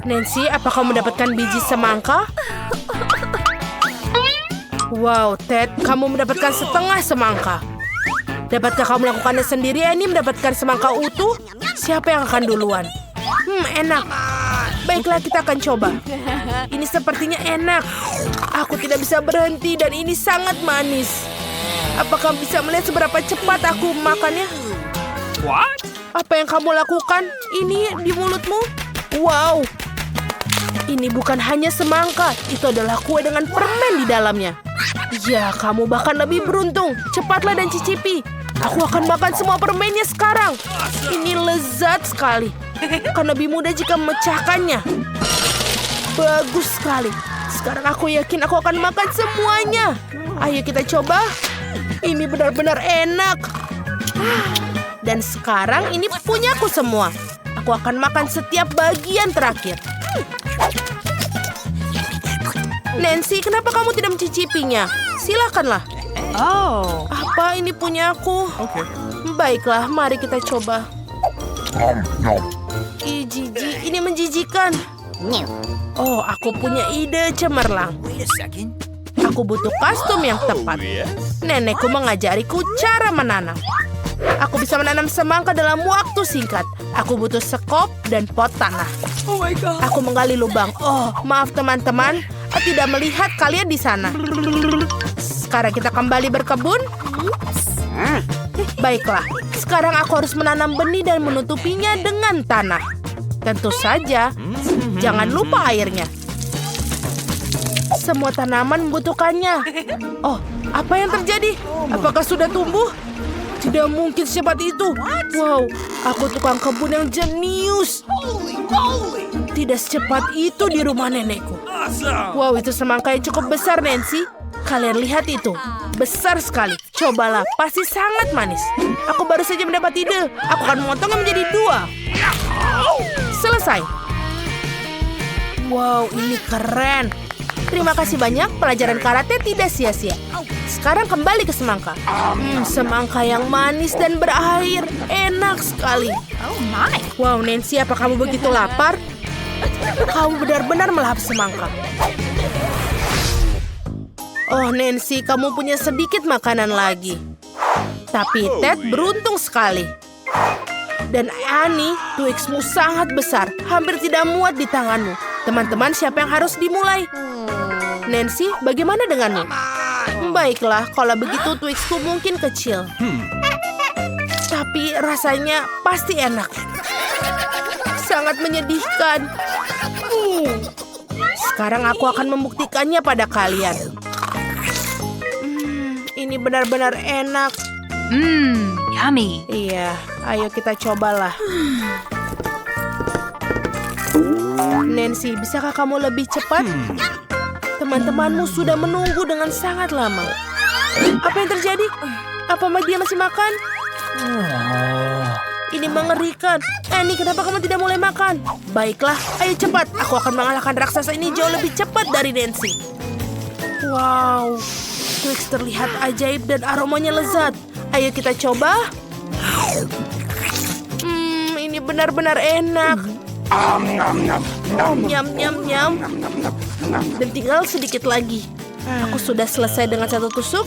Nancy, apa kamu mendapatkan biji semangka? Wow, Ted, kamu mendapatkan setengah semangka. Dapatkah kamu melakukannya sendiri? Annie mendapatkan semangka utuh? Siapa yang akan duluan? Enak. Baiklah, kita akan coba. Ini sepertinya enak. Aku tidak bisa berhenti dan ini sangat manis. Apakah bisa melihat seberapa cepat aku makannya? What? Apa yang kamu lakukan? Ini di mulutmu? Wow. Ini bukan hanya semangka. Itu adalah kue dengan permen di dalamnya. Ya, kamu bahkan lebih beruntung. Cepatlah dan cicipi. Aku akan makan semua permennya sekarang. Ini lezat sekali. Akan lebih mudah jika memecahkannya. Bagus sekali. Sekarang aku yakin aku akan makan semuanya. Ayo kita coba. Ini benar-benar enak. Dan sekarang ini punyaku semua. Aku akan makan setiap bagian terakhir. Nancy, kenapa kamu tidak mencicipinya? Silakanlah. Oh. Apa ini punya aku? Okay. Baiklah, mari kita coba. Ih, jijik. Ini menjijikan. Oh, aku punya ide cemerlang. Wait a second. Aku butuh kostum yang tepat. Nenekku mengajariku cara menanam. Aku bisa menanam semangka dalam waktu singkat. Aku butuh sekop dan pot tanah. Oh my god. Aku menggali lubang. Oh, maaf teman-teman. Aku tidak melihat kalian di sana. Sekarang kita kembali berkebun. Baiklah, sekarang aku harus menanam benih dan menutupinya dengan tanah. Tentu saja, jangan lupa airnya. Semua tanaman membutuhkannya. Oh, apa yang terjadi? Apakah sudah tumbuh? Tidak mungkin secepat itu. Wow, aku tukang kebun yang jenius. Tidak secepat itu di rumah nenekku. Awesome. Wow, itu semangka yang cukup besar, Nancy. Kalian lihat itu. Besar sekali. Cobalah, pasti sangat manis. Aku baru saja mendapat ide. Aku akan memotongnya menjadi 2. Selesai. Wow, ini keren. Terima kasih banyak, pelajaran karate tidak sia-sia. Sekarang kembali ke semangka. Semangka yang manis dan berair. Enak sekali. Oh my. Wow, Nancy, apa kamu begitu lapar? Kamu benar-benar melahap semangka. Oh, Nancy, kamu punya sedikit makanan lagi. Tapi Ted beruntung sekali. Dan Annie, Twixmu sangat besar. Hampir tidak muat di tanganmu. Teman-teman, siapa yang harus dimulai? Nancy, bagaimana denganmu? Baiklah, kalau begitu Twixku mungkin kecil. Tapi rasanya pasti enak. Sangat menyedihkan. Sekarang aku akan membuktikannya pada kalian. Ini benar-benar enak. Yummy. Iya, ayo kita cobalah. Nancy, bisakah kamu lebih cepat? Teman-temanmu sudah menunggu dengan sangat lama. Apa yang terjadi? Apa dia masih makan? Ini mengerikan. Annie, kenapa kamu tidak mulai makan? Baiklah, ayo cepat. Aku akan mengalahkan raksasa ini jauh lebih cepat dari Nancy. Wow, Twix terlihat ajaib dan aromanya lezat. Ayo kita coba. Ini benar-benar enak. Nyam, nyam, nyam. Dan tinggal sedikit lagi. Aku sudah selesai dengan 1 tusuk.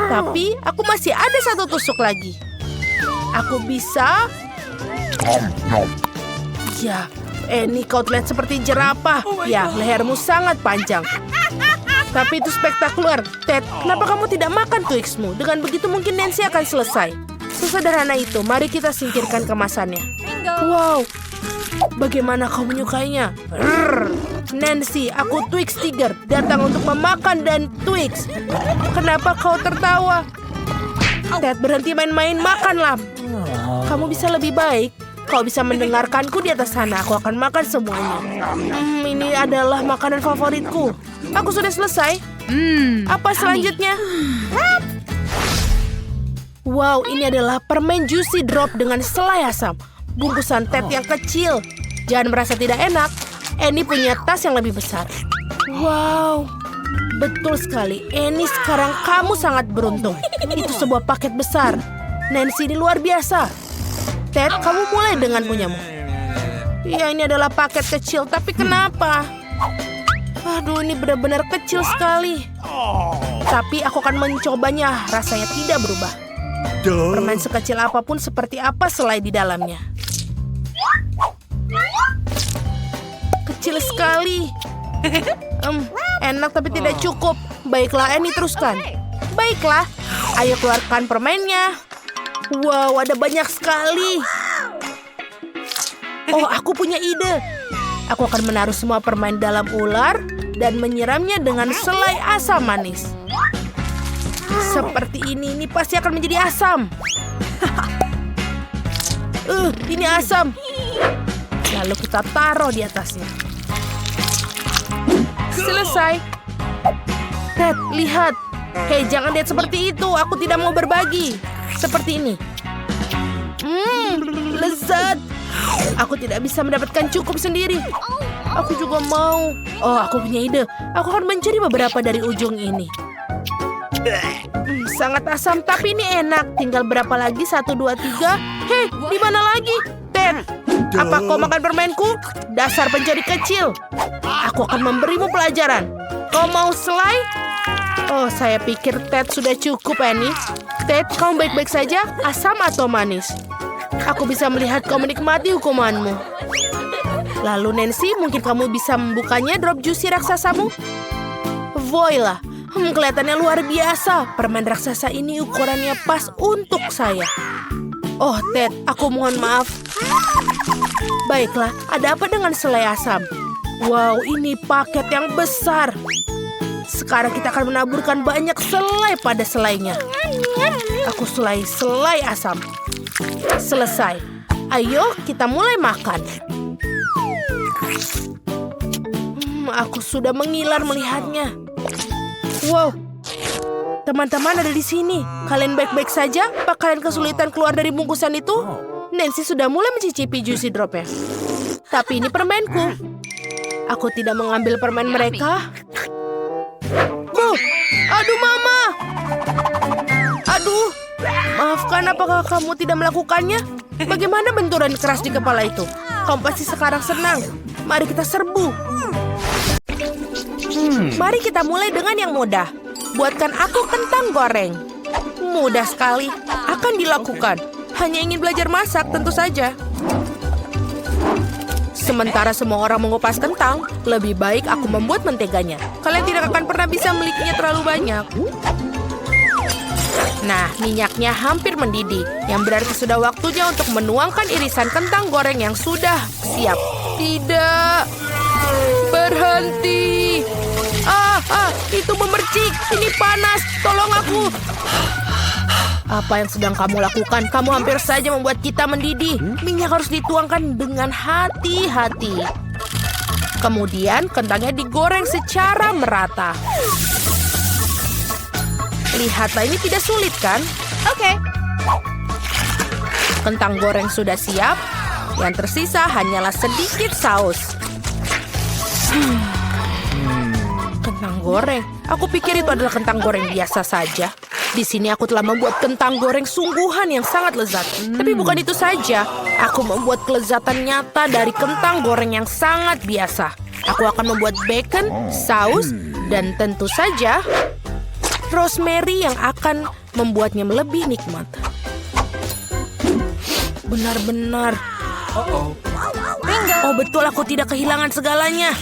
Tapi aku masih ada 1 tusuk lagi. Aku bisa. Ya, Annie, kau terlihat seperti jerapah. Ya, lehermu sangat panjang. Tapi itu spektakuler. Ted, kenapa kamu tidak makan Twixmu? Dengan begitu mungkin Nancy akan selesai. Sesederhana itu, mari kita singkirkan kemasannya. Wow, bagaimana kau menyukainya? Nancy, aku Twix Tiger, datang untuk memakan dan Twix. Kenapa kau tertawa? Ted, berhenti main-main, makanlah. Kamu bisa lebih baik. Kau bisa mendengarkanku di atas sana. Aku akan makan semuanya. Ini adalah makanan favoritku. Aku sudah selesai. Apa selanjutnya? Wow, ini adalah permen Juicy Drop dengan selai asam. Bungkusan Ted yang kecil. Jangan merasa tidak enak. Annie punya tas yang lebih besar. Wow, betul sekali. Annie, sekarang kamu sangat beruntung. Itu sebuah paket besar. Nancy, ini luar biasa. Ted, kamu mulai dengan punyamu. Ya, ini adalah paket kecil, tapi kenapa? Aduh, ini benar-benar kecil sekali. Tapi aku akan mencobanya, rasanya tidak berubah. Permen sekecil apapun seperti apa selai di dalamnya. Kecil sekali. Enak tapi tidak cukup. Baiklah, Annie, teruskan. Baiklah, ayo keluarkan permennya. Wow, ada banyak sekali. Oh, aku punya ide. Aku akan menaruh semua permen dalam ular dan menyiramnya dengan selai asam manis. Seperti ini pasti akan menjadi asam. Ini asam. Lalu kita taruh di atasnya. Selesai. Ted, lihat. Hei, jangan lihat seperti itu. Aku tidak mau berbagi. Seperti ini. Lezat. Aku tidak bisa mendapatkan cukup sendiri. Aku juga mau. Oh, aku punya ide. Aku akan mencuri beberapa dari ujung ini. Sangat asam, tapi ini enak. Tinggal berapa lagi? 1, 2, 3. Hei, di mana lagi? Ted, apa kau makan permenku? Dasar pencuri kecil. Aku akan memberimu pelajaran. Kau mau selai? Oh, saya pikir Ted sudah cukup, Annie. Ted, kamu baik-baik saja? Asam atau manis? Aku bisa melihat kau menikmati hukumanmu. Lalu Nancy, mungkin kamu bisa membukanya drop juicy raksasamu? Voila, kelihatannya luar biasa. Permen raksasa ini ukurannya pas untuk saya. Oh, Ted, aku mohon maaf. Baiklah, ada apa dengan selai asam? Wow, ini paket yang besar. Sekarang kita akan menaburkan banyak selai pada selainya. Aku selai asam. Selesai. Ayo, kita mulai makan. Aku sudah mengiler melihatnya. Wow, teman-teman ada di sini. Kalian baik-baik saja? Apa kalian kesulitan keluar dari bungkusan itu? Nancy sudah mulai mencicipi juicy dropnya. Tapi ini permenku. Aku tidak mengambil permen mereka. Aduh, Mama. Aduh. Maafkan, apakah kamu tidak melakukannya? Bagaimana benturan keras di kepala itu? Kamu pasti sekarang senang. Mari kita serbu. Mari kita mulai dengan yang mudah. Buatkan aku kentang goreng. Mudah sekali. Akan dilakukan. Hanya ingin belajar masak, tentu saja. Sementara semua orang mengupas kentang, lebih baik aku membuat menteganya. Kalian tidak akan pernah bisa memilikinya terlalu banyak. Nah, minyaknya hampir mendidih, yang berarti sudah waktunya untuk menuangkan irisan kentang goreng yang sudah siap. Tidak. Berhenti. Itu memercik. Ini panas. Tolong aku. Apa yang sedang kamu lakukan? Kamu hampir saja membuat kita mendidih. Minyak harus dituangkan dengan hati-hati. Kemudian kentangnya digoreng secara merata. Lihatlah, ini tidak sulit kan? Oke. Kentang goreng sudah siap. Yang tersisa hanyalah sedikit saus. Kentang goreng. Aku pikir itu adalah kentang goreng biasa saja. Di sini aku telah membuat kentang goreng sungguhan yang sangat lezat. Tapi bukan itu saja. Aku membuat kelezatan nyata dari kentang goreng yang sangat biasa. Aku akan membuat bacon, saus, dan tentu saja rosemary yang akan membuatnya lebih nikmat. Benar-benar. Oh, betul, aku tidak kehilangan segalanya.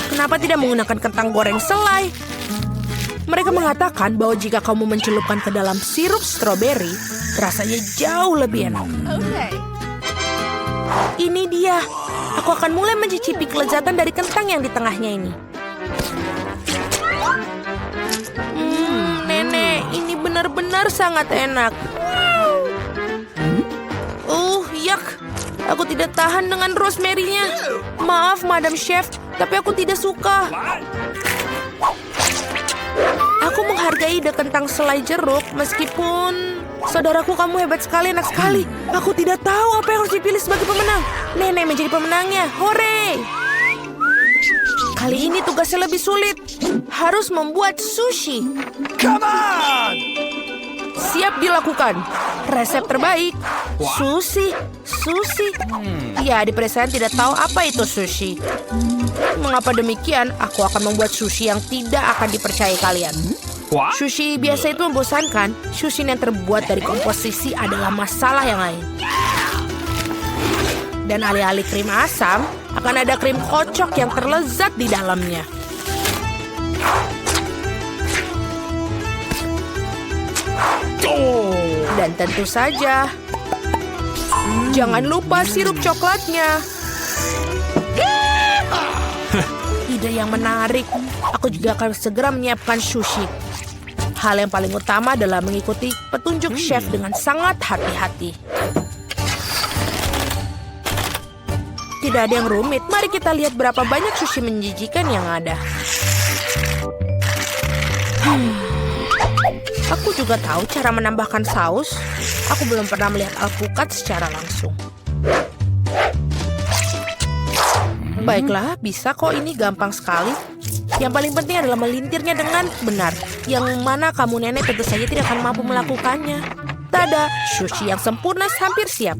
Kenapa tidak menggunakan kentang goreng selai? Mereka mengatakan bahwa jika kamu mencelupkan ke dalam sirup stroberi, rasanya jauh lebih enak. Ini dia. Aku akan mulai mencicipi kelezatan dari kentang yang di tengahnya ini. Nenek, ini benar-benar sangat enak. Yak. Aku tidak tahan dengan rosemary-nya. Maaf, Madam Chef, tapi aku tidak suka. Aku menghargai ide kentang selai jeruk, meskipun... Saudaraku, kamu hebat sekali, enak sekali. Aku tidak tahu apa yang harus dipilih sebagai pemenang. Nenek menjadi pemenangnya. Hore! Kali ini tugasnya lebih sulit. Harus membuat sushi. Come on! Siap dilakukan. Resep terbaik. Sushi. sushi. Ya, di pedesaan tidak tahu apa itu sushi. Mengapa demikian? Aku akan membuat sushi yang tidak akan dipercayai kalian. Sushi biasa itu membosankan. Sushi yang terbuat dari komposisi adalah masalah yang lain. Dan alih-alih krim asam, akan ada krim kocok yang terlezat di dalamnya. Dan tentu saja, jangan lupa sirup coklatnya. Ide yang menarik. Aku juga akan segera menyiapkan sushi. Hal yang paling utama adalah mengikuti petunjuk chef dengan sangat hati-hati. Tidak ada yang rumit. Mari kita lihat berapa banyak sushi menjijikan yang ada. Aku juga tahu cara menambahkan saus. Aku belum pernah melihat alpukat secara langsung. Baiklah, bisa kok, ini gampang sekali. Yang paling penting adalah melintirnya dengan benar. Yang mana kamu nenek tentu saja tidak akan mampu melakukannya. Tada, sushi yang sempurna hampir siap.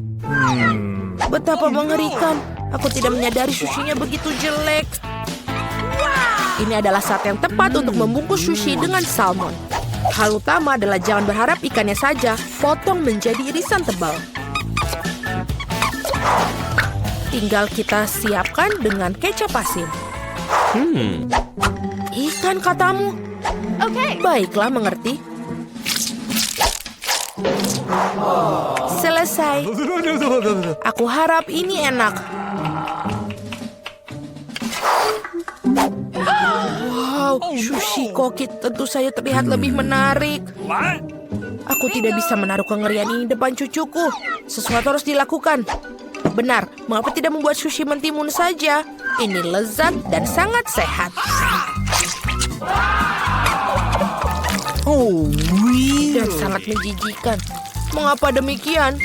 Betapa mengerikan. Aku tidak menyadari sushinya begitu jelek. Ini adalah saat yang tepat untuk membungkus sushi dengan salmon. Hal utama adalah jangan berharap ikannya saja, potong menjadi irisan tebal. Tinggal kita siapkan dengan kecap asin. Ikan katamu? Okay. Baiklah, mengerti. Selesai. Aku harap ini enak. Wow, sushi koki tentu saja terlihat lebih menarik. Aku tidak bisa menaruh kengerian ini depan cucuku. Sesuatu harus dilakukan. Benar, mengapa tidak membuat sushi mentimun saja? Ini lezat dan sangat sehat. Dan sangat menjijikan. Mengapa demikian?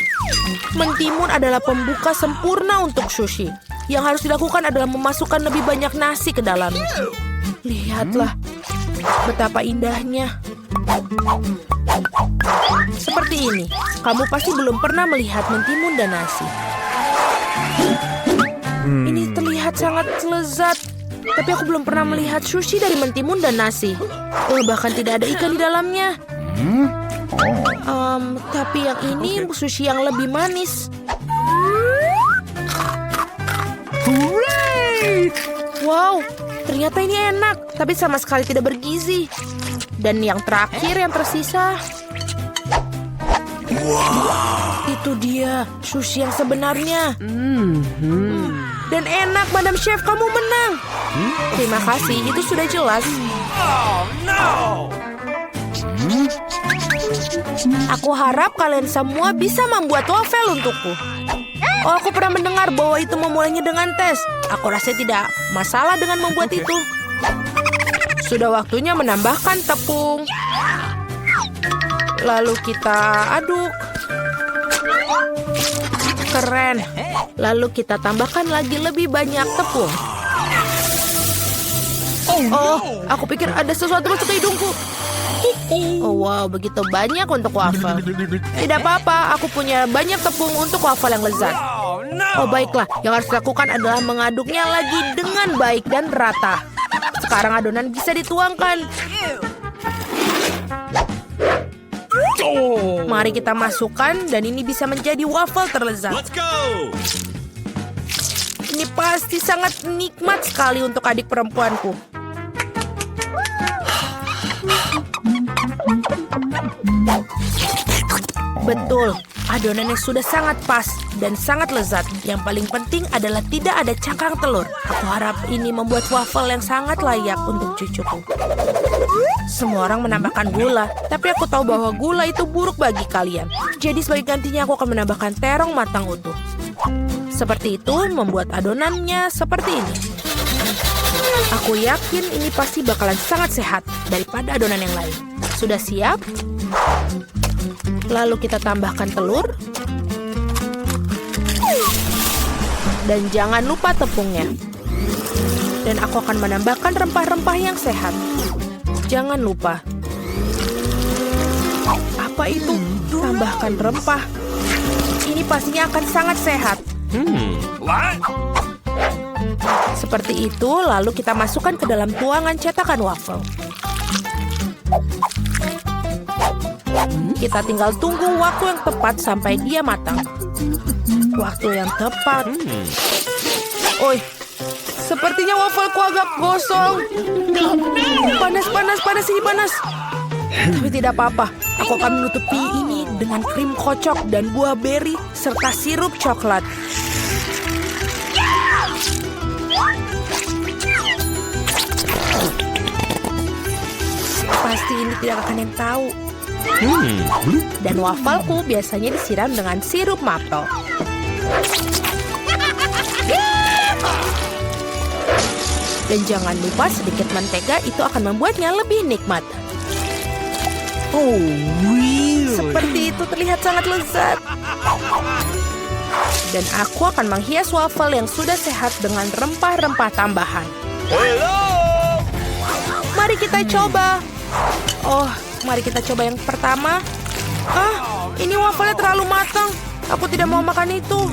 Mentimun adalah pembuka sempurna untuk sushi. Yang harus dilakukan adalah memasukkan lebih banyak nasi ke dalamnya. Lihatlah, betapa indahnya. Seperti ini, kamu pasti belum pernah melihat mentimun dan nasi. Ini terlihat sangat lezat. Tapi aku belum pernah melihat sushi dari mentimun dan nasi. Bahkan tidak ada ikan di dalamnya. Tapi yang ini sushi yang lebih manis. Wow, ternyata ini enak, tapi sama sekali tidak bergizi. Dan yang terakhir yang tersisa. Itu dia, sushi yang sebenarnya. Dan enak, Madam Chef, kamu menang. Terima kasih, itu sudah jelas. Aku harap kalian semua bisa membuat waffle untukku. Oh, aku pernah mendengar bahwa itu memulainya dengan tes. Aku rasa tidak masalah dengan membuat itu. Sudah waktunya menambahkan tepung. Lalu kita aduk. Keren. Lalu kita tambahkan lagi lebih banyak tepung. Oh, aku pikir ada sesuatu masuk ke hidungku. Oh, wow, begitu banyak untuk waffle. Tidak apa-apa, aku punya banyak tepung untuk waffle yang lezat. Oh, baiklah, yang harus dilakukan adalah mengaduknya lagi dengan baik dan rata. Sekarang adonan bisa dituangkan. Mari kita masukkan dan ini bisa menjadi waffle terlezat. Ini pasti sangat nikmat sekali untuk adik perempuanku. Betul, adonannya sudah sangat pas dan sangat lezat. Yang paling penting adalah tidak ada cangkang telur. Aku harap ini membuat waffle yang sangat layak untuk cucuku. Semua orang menambahkan gula, tapi aku tahu bahwa gula itu buruk bagi kalian. Jadi sebagai gantinya aku akan menambahkan terong matang utuh. Seperti itu membuat adonannya seperti ini. Aku yakin ini pasti bakalan sangat sehat daripada adonan yang lain. Sudah siap? Lalu kita tambahkan telur. Dan jangan lupa tepungnya. Dan aku akan menambahkan rempah-rempah yang sehat. Jangan lupa. Apa itu? Tambahkan rempah. Ini pastinya akan sangat sehat. What? Seperti itu, lalu kita masukkan ke dalam tuangan cetakan waffle. Kita tinggal tunggu waktu yang tepat sampai dia matang. Waktu yang tepat. Oi, sepertinya wafelku agak gosong. Panas, ini panas. Tapi tidak apa-apa, aku akan menutupi ini dengan krim kocok dan buah beri serta sirup coklat. Pasti ini tidak akan yang tahu. Dan wafelku biasanya disiram dengan sirup maple. Dan jangan lupa sedikit mentega, itu akan membuatnya lebih nikmat. Oh, really? Seperti itu terlihat sangat lezat. Dan aku akan menghias waffle yang sudah sehat dengan rempah-rempah tambahan. Hello! Mari kita coba. Oh, mari kita coba yang pertama. Ini wafelnya terlalu matang. Aku tidak mau makan itu.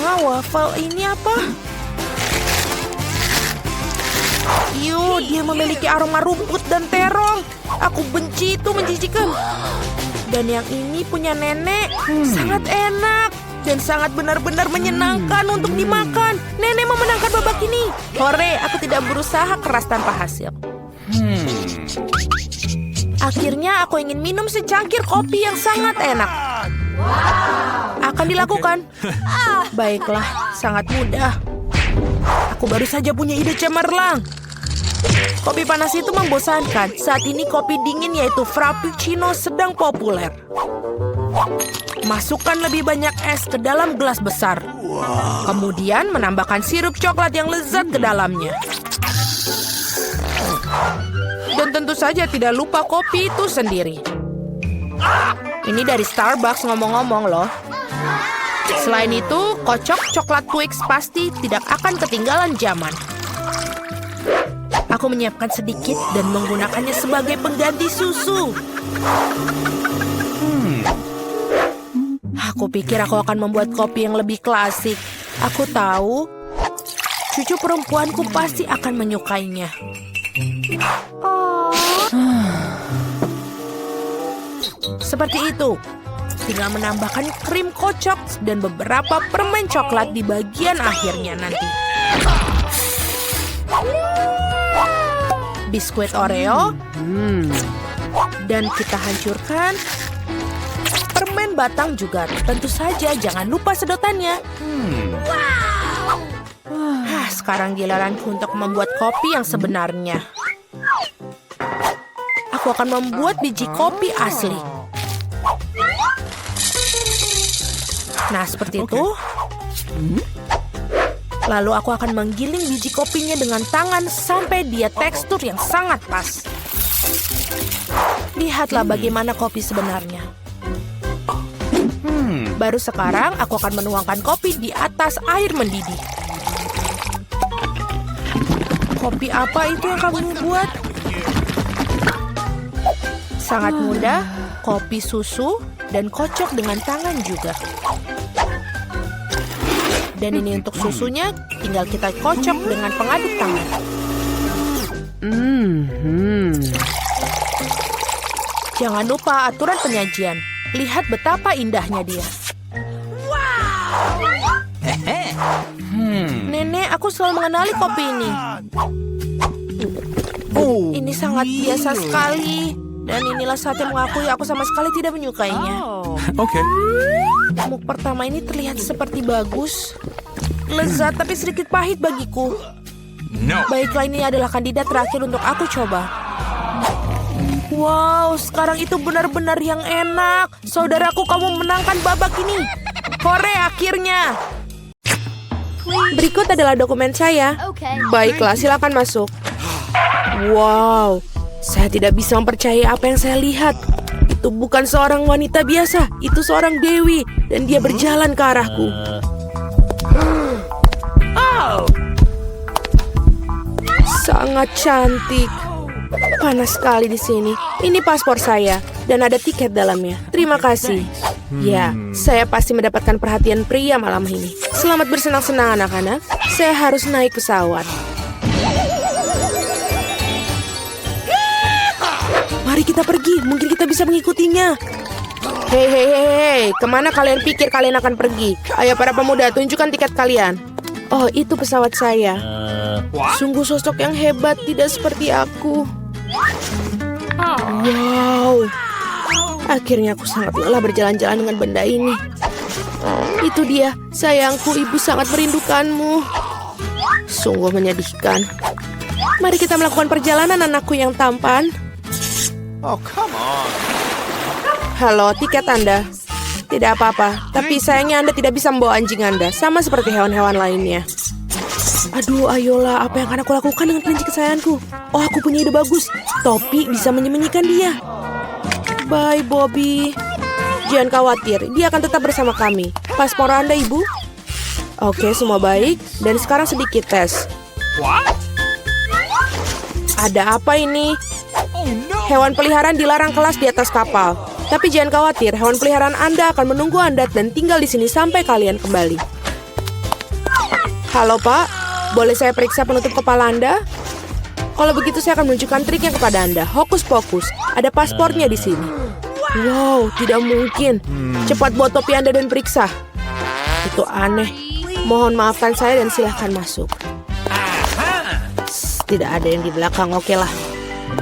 Waffle ini apa? Dia memiliki aroma rumput dan terong. Aku benci itu, menjijikan. Dan yang ini punya nenek. Sangat enak. Dan sangat benar-benar menyenangkan untuk dimakan. Nenek memenangkan babak ini. Hore, aku tidak berusaha keras tanpa hasil. Akhirnya aku ingin minum secangkir kopi yang sangat enak. Akan dilakukan. Baiklah, sangat mudah. Aku baru saja punya ide cemerlang. Kopi panas itu membosankan. Saat ini kopi dingin yaitu Frappuccino sedang populer. Masukkan lebih banyak es ke dalam gelas besar. Kemudian menambahkan sirup coklat yang lezat ke dalamnya. Dan tentu saja tidak lupa kopi itu sendiri. Ini dari Starbucks ngomong-ngomong loh. Selain itu, kocok coklat Twix pasti tidak akan ketinggalan zaman. Aku menyiapkan sedikit dan menggunakannya sebagai pengganti susu. Aku pikir aku akan membuat kopi yang lebih klasik. Aku tahu, cucu perempuanku pasti akan menyukainya. Seperti itu. Tinggal menambahkan krim kocok dan beberapa permen coklat di bagian akhirnya nanti. Biskuit Oreo. Dan kita hancurkan. Permen batang juga. Tentu saja jangan lupa sedotannya. Sekarang giliranku untuk membuat kopi yang sebenarnya. Aku akan membuat biji kopi asli. Nah, seperti itu. Lalu aku akan menggiling biji kopinya dengan tangan sampai dia tekstur yang sangat pas. Lihatlah bagaimana kopi sebenarnya. Baru sekarang aku akan menuangkan kopi di atas air mendidih. Kopi apa itu yang kamu buat? Sangat mudah, kopi susu dan kocok dengan tangan juga. Dan ini untuk susunya, tinggal kita kocok dengan pengaduk tangan. Jangan lupa aturan penyajian. Lihat betapa indahnya dia. Nenek, aku selalu mengenali kopi ini. Ini sangat biasa sekali. Dan inilah saat yang mengakui aku sama sekali tidak menyukainya. Okay. Muk pertama ini terlihat seperti bagus. Lezat tapi sedikit pahit bagiku. No. Baiklah, ini adalah kandidat terakhir untuk aku coba. Wow, sekarang itu benar-benar yang enak. Saudaraku, kamu menangkan babak ini. Hore, akhirnya. Berikut adalah dokumen saya. Baiklah, silakan masuk. Wow, saya tidak bisa mempercayai apa yang saya lihat. Itu bukan seorang wanita biasa, itu seorang dewi. Dan dia berjalan ke arahku. Sangat cantik. Panas sekali di sini. Ini paspor saya dan ada tiket dalamnya. Terima kasih. Ya, saya pasti mendapatkan perhatian pria malam ini. Selamat bersenang-senang anak-anak. Saya harus naik pesawat. Mari kita pergi, mungkin kita bisa mengikutinya. Hei, kemana kalian pikir kalian akan pergi? Ayo para pemuda, tunjukkan tiket kalian. Oh, itu pesawat saya. Sungguh sosok yang hebat, tidak seperti aku. Wow. Akhirnya aku sangat lelah berjalan-jalan dengan benda ini. Itu dia, sayangku, ibu sangat merindukanmu. Sungguh menyedihkan. Mari kita melakukan perjalanan, anakku yang tampan. Oh, come on. Halo, tiket Anda. Tidak apa-apa, tapi sayangnya Anda tidak bisa membawa anjing Anda, sama seperti hewan-hewan lainnya. Aduh, ayolah, apa yang akan aku lakukan dengan kelinci kesayanganku? Oh, aku punya ide bagus. Topi bisa menyembunyikan dia. Bye, Bobby. Jangan khawatir, dia akan tetap bersama kami. Paspor Anda, Ibu? Oke, semua baik. Dan sekarang sedikit tes. What? Ada apa ini? Oh, no. Hewan peliharaan dilarang kelas di atas kapal. Tapi jangan khawatir, hewan peliharaan Anda akan menunggu Anda dan tinggal di sini sampai kalian kembali. Halo, Pak. Boleh saya periksa penutup kepala Anda? Kalau begitu saya akan menunjukkan triknya kepada Anda. Hokus pokus, ada paspornya di sini. Wow, tidak mungkin. Cepat bawa topi Anda dan periksa. Itu aneh. Mohon maafkan saya dan silahkan masuk. Tidak ada yang di belakang, oke lah.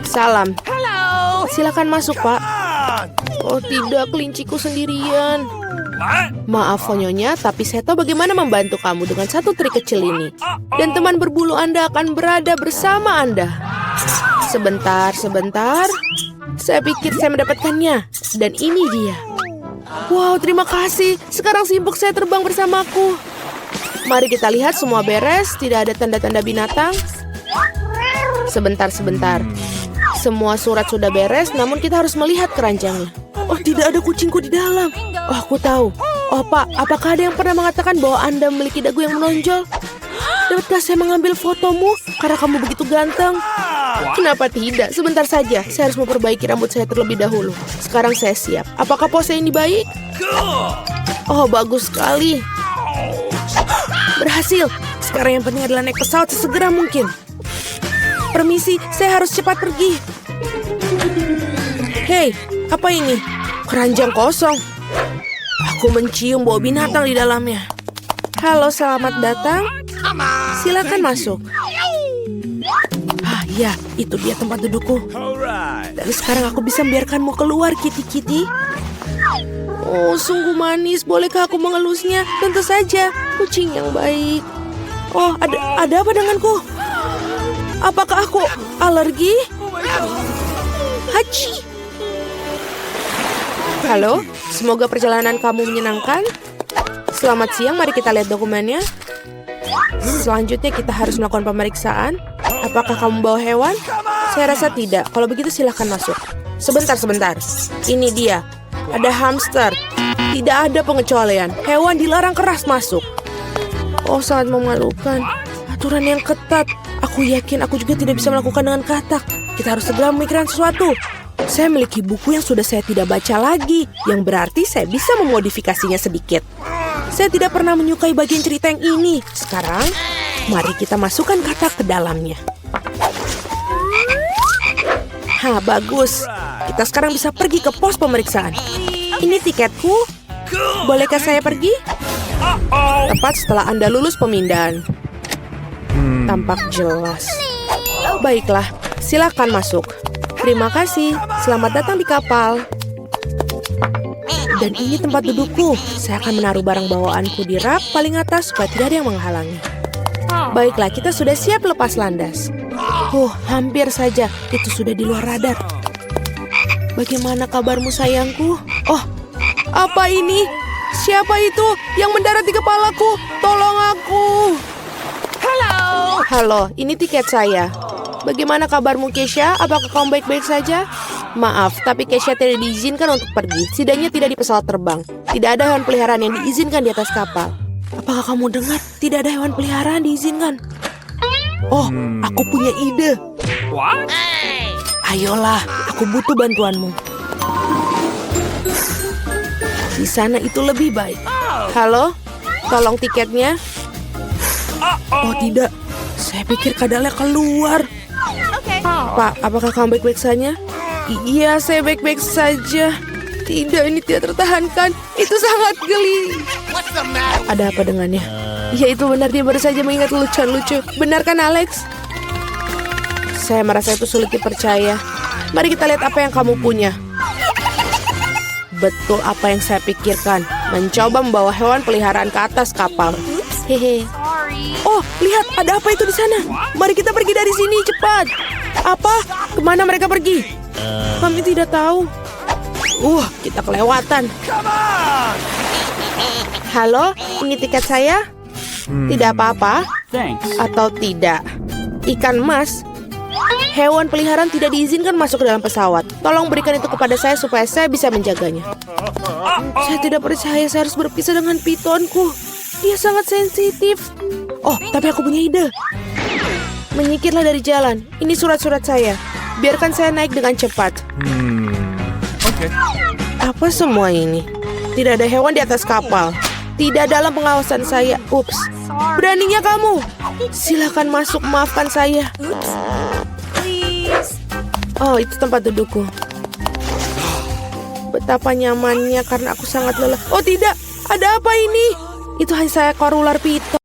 Salam. Silahkan masuk, Pak. Oh tidak, kelinciku sendirian. Maaf Fonyonya, tapi saya tahu bagaimana membantu kamu dengan satu trik kecil ini. Dan teman berbulu Anda akan berada bersama Anda. Sebentar. Saya pikir saya mendapatkannya. Dan ini dia. Wow, terima kasih. Sekarang simpuk saya terbang bersamaku. Mari kita lihat semua beres. Tidak ada tanda-tanda binatang. Sebentar. Semua surat sudah beres, namun kita harus melihat keranjangnya. Oh, tidak ada kucingku di dalam. Oh, aku tahu. Oh, Pak, apakah ada yang pernah mengatakan bahwa Anda memiliki dagu yang menonjol? Dapatkah saya mengambil fotomu karena kamu begitu ganteng? Kenapa tidak? Sebentar saja. Saya harus memperbaiki rambut saya terlebih dahulu. Sekarang saya siap. Apakah pose ini baik? Oh, bagus sekali. Berhasil. Sekarang yang penting adalah naik pesawat sesegera mungkin. Permisi, saya harus cepat pergi. Hei, apa ini? Keranjang kosong. Aku mencium bau binatang di dalamnya. Halo, selamat datang. Silakan masuk. Ah, ya, itu dia tempat dudukku. Dan sekarang aku bisa membiarkanmu keluar, Kitty. Oh, sungguh manis. Bolehkah aku mengelusnya? Tentu saja. Kucing yang baik. Oh, ada apa denganku? Apakah aku alergi? Hachi. Halo, semoga perjalanan kamu menyenangkan. Selamat siang, mari kita lihat dokumennya. Selanjutnya kita harus melakukan pemeriksaan. Apakah kamu bawa hewan? Saya rasa tidak. Kalau begitu silahkan masuk. Sebentar. Ini dia. Ada hamster. Tidak ada pengecualian. Hewan dilarang keras masuk. Oh, sangat memalukan. Aturan yang ketat. Aku yakin aku juga tidak bisa melakukan dengan katak. Kita harus segera memikirkan sesuatu. Saya memiliki buku yang sudah saya tidak baca lagi, yang berarti saya bisa memodifikasinya sedikit. Saya tidak pernah menyukai bagian cerita yang ini. Sekarang, mari kita masukkan katak ke dalamnya. Bagus. Kita sekarang bisa pergi ke pos pemeriksaan. Ini tiketku. Bolehkah saya pergi? Tepat setelah Anda lulus pemindahan. Tampak jelas. Baiklah, silakan masuk. Terima kasih. Selamat datang di kapal. Dan ini tempat dudukku. Saya akan menaruh barang bawaanku di rak paling atas supaya tidak ada yang menghalangi. Baiklah, kita sudah siap lepas landas. Hampir saja. Itu sudah di luar radar. Bagaimana kabarmu sayangku? Oh, apa ini? Siapa itu yang mendarat di kepalaku? Tolong aku. Halo, ini tiket saya. Bagaimana kabarmu, Keisha? Apakah kamu baik-baik saja? Maaf, tapi Keisha tidak diizinkan untuk pergi. Setidaknya tidak di pesawat terbang. Tidak ada hewan peliharaan yang diizinkan di atas kapal. Apakah kamu dengar? Tidak ada hewan peliharaan diizinkan. Oh, aku punya ide. What? Ayolah, aku butuh bantuanmu. Di sana itu lebih baik. Halo? Tolong tiketnya. Oh tidak, saya pikir kadalnya keluar. Pak, apakah kamu baik-baik saja? Iya, saya baik-baik saja. Tidak, ini tidak tertahankan. Itu sangat geli. Ada apa dengannya? Ya itu benar, dia baru saja mengingat lucu-lucu. Benar kan Alex? Saya merasa itu sulit dipercaya. Mari kita lihat apa yang kamu punya. Betul apa yang saya pikirkan. Mencoba membawa hewan peliharaan ke atas kapal. Hehe. Oh, lihat, ada apa itu di sana? Mari kita pergi dari sini, cepat. Apa? Kemana mereka pergi? Kami tidak tahu. Kita kelewatan. Halo, ini tiket saya? Tidak apa-apa? Thanks. Atau tidak? Ikan emas? Hewan peliharaan tidak diizinkan masuk ke dalam pesawat. Tolong berikan itu kepada saya supaya saya bisa menjaganya. Saya tidak percaya saya harus berpisah dengan pitonku. Dia sangat sensitif. Oh, tapi aku punya ide. Menyingkirlah dari jalan. Ini surat-surat saya. Biarkan saya naik dengan cepat. Okay. Apa semua ini? Tidak ada hewan di atas kapal. Tidak dalam pengawasan saya. Ups. Beraninya kamu. Silakan masuk, maafkan saya. Oh, itu tempat dudukku. Betapa nyamannya karena aku sangat lelah. Oh tidak, ada apa ini? Itu hanya seekor ular piton.